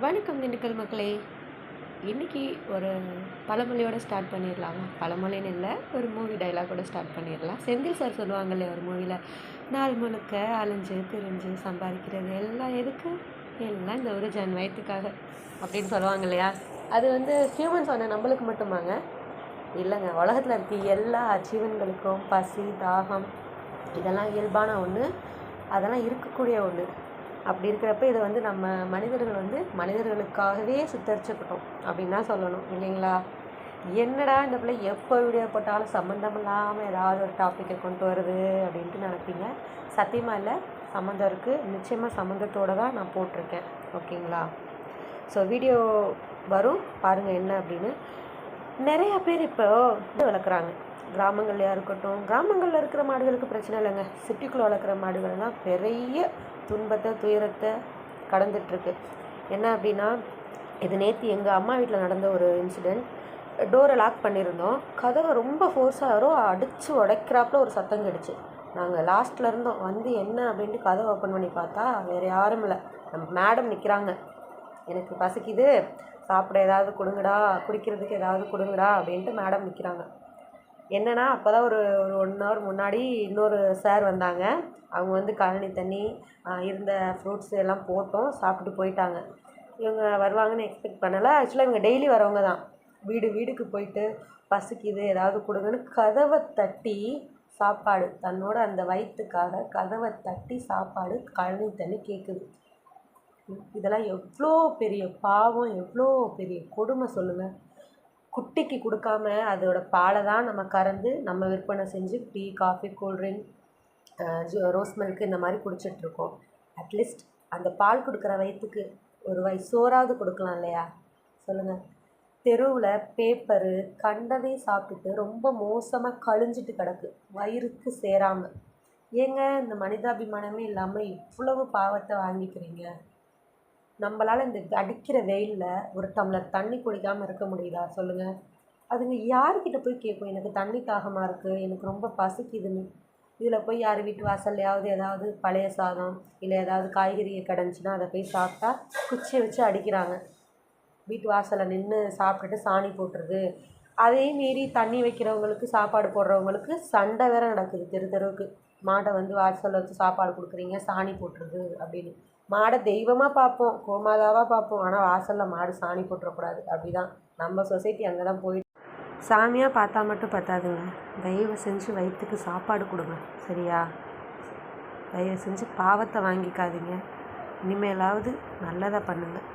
வணக்கம் திண்டுக்கல் மக்களே. இன்றைக்கி ஒரு பழமொழியோடு ஸ்டார்ட் பண்ணிடலாமா? பழமொழின்னு இல்லை, ஒரு மூவி டைலாகோட ஸ்டார்ட் பண்ணிடலாம். செந்தில் சார் சொல்லுவாங்கல்ல ஒரு மூவியில், நாள் முழுக்க அலைஞ்சு திரிஞ்சு சம்பாதிக்கிறது எல்லாம் எதுக்கு? எல்லாம் இந்த ஒரு ஜன் வயிற்றுக்காக அப்படின்னு சொல்லுவாங்க இல்லையா? அது ஹியூமன்ஸ் நம்மளுக்கு மட்டுமாங்க? இல்லைங்க, உலகத்தில் இருக்க எல்லா ஜீவன்களுக்கும் பசி தாகம் இதெல்லாம் இயல்பான ஒன்று, அதெல்லாம் இருக்கக்கூடிய ஒன்று. அப்படி இருக்கிறப்ப இதை நம்ம மனிதர்கள் மனிதர்களுக்காகவே சித்தரிச்சுக்கிட்டோம் அப்படின்னு தான் சொல்லணும், இல்லைங்களா? என்னடா இந்த பிள்ளை எப்போ வீடியோ போட்டாலும் சம்மந்தம் இல்லாமல் ஏதாவது ஒரு டாப்பிக்கை கொண்டு வருது அப்படின்ட்டு நினைப்பீங்க. சத்தியமாக இல்லை, சம்மந்தம் இருக்குது. நிச்சயமாக சம்மந்தத்தோடு தான் நான் போட்டிருக்கேன், ஓகேங்களா? ஸோ வீடியோ வரும் பாருங்கள் என்ன அப்படின்னு. நிறையா பேர் இப்போ வளர்க்குறாங்க, கிராமங்கள்லையாக இருக்கட்டும். கிராமங்களில் இருக்கிற மாடுகளுக்கு பிரச்சனை இல்லைங்க, சிட்டிக்குள்ளே வளர்க்குற மாடுகள்லாம் பெரிய துன்பத்தை துயரத்தை கடந்துட்டுருக்கு. என்ன அப்படின்னா, இது நேற்று எங்கள் அம்மா வீட்டில் நடந்த ஒரு இன்சிடெண்ட். டோரை லாக் பண்ணியிருந்தோம், கதவை ரொம்ப ஃபோர்ஸாக யாரோ அடித்து உடைக்கிறாப்புல ஒரு சத்தம் கிடச்சி. நாங்கள் லாஸ்ட்டில் இருந்தோம், என்ன அப்படின்ட்டு கதவை ஓப்பன் பண்ணி பார்த்தா வேறு யாரும் இல்லை, நம்ம மேடம் நிற்கிறாங்க. எனக்கு பசிக்குது, சாப்பிட ஏதாவது கொடுங்கடா, குடிக்கிறதுக்கு ஏதாவது கொடுங்கடா அப்படின்ட்டு மேடம் நிற்கிறாங்க. என்னென்னா, அப்போ தான் ஒரு 1 hour முன்னாடி இன்னொரு சார் வந்தாங்க. அவங்க கழனி தண்ணி இருந்த ஃப்ரூட்ஸ் எல்லாம் போட்டோம், சாப்பிட்டு போயிட்டாங்க. இவங்க வருவாங்கன்னு எக்ஸ்பெக்ட் பண்ணலை. ஆக்சுவலாக இவங்க டெய்லி வரவங்க தான். வீடுக்கு போயிட்டு பசிக்குது ஏதாவது கொடுங்கன்னு கதவை தட்டி சாப்பாடு, தன்னோட அந்த வயிற்றுக்காக கதவை தட்டி சாப்பாடு கழனி தண்ணி கேட்குது. இதெல்லாம் எவ்வளோ பெரிய பாவம், எவ்வளோ பெரிய கொடுமை சொல்லுங்கள். குட்டிக்கு கொடுக்காம அதோட பாலை தான் நம்ம கறந்து நம்ம விற்பனை செஞ்சு tea, coffee, cool drink, rose milk இந்த மாதிரி குடிச்சிட்ருக்கோம். அட்லீஸ்ட் அந்த பால் கொடுக்குற வயிற்றுக்கு ஒரு சோறாவது கொடுக்கலாம் இல்லையா? சொல்லுங்கள். தெருவில் பேப்பரு கண்டதையும் சாப்பிட்டுட்டு ரொம்ப மோசமாக கழிஞ்சிட்டு கிடக்கு, வயிறுக்கு சேராமல். ஏங்க இந்த மனிதாபிமானமே இல்லாமல் இவ்வளவு பாவத்தை வாங்கிக்கிறீங்க? நம்மளால் இந்த அடிக்கிற வெயிலில் ஒரு டம்ளர் தண்ணி குடிக்காமல் இருக்க முடியுதா சொல்லுங்கள்? அதுங்க யார்கிட்ட போய் கேட்கும், எனக்கு தண்ணி தாகமாக இருக்குது, எனக்கு ரொம்ப பசிக்குதுன்னு? இதில் போய் யார் வீட்டு வாசல்லையாவது ஏதாவது பழைய சாதம் இல்லை ஏதாவது காய்கறியை கிடந்துச்சின்னா அதை போய் சாப்பிட்டா குச்சியை வச்சு அடிக்கிறாங்க. வீட்டு வாசலில் நின்று சாப்பிட்டுட்டு சாணி போட்டுறது. அதையும் மீறி தண்ணி வைக்கிறவங்களுக்கு, சாப்பாடு போடுறவங்களுக்கு சண்டை வேறு நடக்குது தெருவுக்கு. மாடை வாசலில் வச்சு சாப்பாடு கொடுக்குறீங்க, சாணி போட்டுருது அப்படின்னு. மாடை தெய்வமாக பார்ப்போம், கோமாதாவாக பார்ப்போம், ஆனால் வாசலில் மாடு சாணி போட்டுறக்கூடாது. அப்படி தான் நம்ம சொசைட்டி அங்கே தான் போயிட்டு. சாமியாக பார்த்தா மட்டும் பத்தாதுங்க, தயவு செஞ்சு வயிற்றுக்கு சாப்பாடு கொடுங்க, சரியா? தயவு செஞ்சு பாவத்தை வாங்கிக்காதீங்க. இனிமேலாவது நல்லதாக பண்ணுங்கள்.